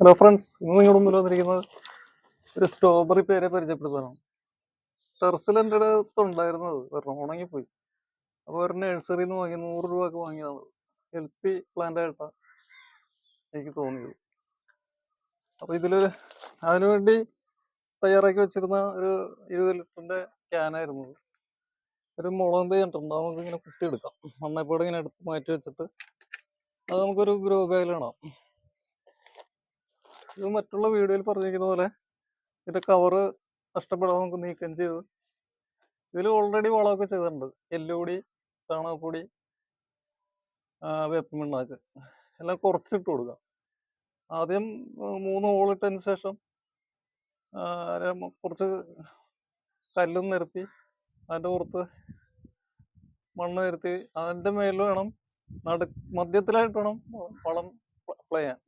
Hello friends, ഇന്ന് നിങ്ങളുടെ മുന്നിൽ വന്നിരിക്കുന്നത് ഒരു സ്ട്രോബെറി പേരെ പരിചയപ്പെടുത്താനാണ്. ടെറസിൽ എൻ്റെ അടുത്ത് ഉണ്ടായിരുന്നത് ഒരെണ്ണം ഉണങ്ങിപ്പോയി. അപ്പോൾ ഒരു നഴ്സറിയിൽ നിന്ന് വാങ്ങി 100 രൂപക്ക് വാങ്ങിയതാണ്. ഹെൽത്തി പ്ലാന്റ് ആയിട്ടാണ് എനിക്ക് തോന്നിയത്. അപ്പോൾ അതിനുവേണ്ടി തയ്യാറാക്കി വെച്ചിരുന്ന ഒരു 20 ലിറ്ററിൻ്റെ ക്യാനായിരുന്നു. ഒരു മുളക് തൈ കണ്ടിട്ടുണ്ട്, നമുക്ക് ഇങ്ങനെ കുത്തിയെടുക്കാം. മണ്ണപ്പോടെ ഇങ്ങനെ എടുത്ത് മാറ്റി വെച്ചിട്ട് അത് നമുക്കൊരു ഗ്രോ ബാഗിലിടാം. ഇത് മറ്റുള്ള വീഡിയോയിൽ പറഞ്ഞിരിക്കുന്ന പോലെ ഇതിൻ്റെ കവറ് നഷ്ടപ്പെടാതെ നമുക്ക് നീക്കം ചെയ്ത് ഇതിൽ ഓൾറെഡി വളമൊക്കെ ചെയ്തിട്ടുണ്ട്. എല്ലുപൊടി, ചാണകപ്പൊടി, വേപ്പിൻ എല്ലാം കുറച്ചിട്ട് കൊടുക്കാം. ആദ്യം 3 ഹോളിട്ടതിന് ശേഷം കുറച്ച് കല്ലും നിരത്തി അതിൻ്റെ പുറത്ത് മണ്ണ് നിരത്തി അതിൻ്റെ മേലിൽ വേണം മധ്യത്തിലായിട്ട് വേണം വളം അപ്ലൈ ചെയ്യാൻ.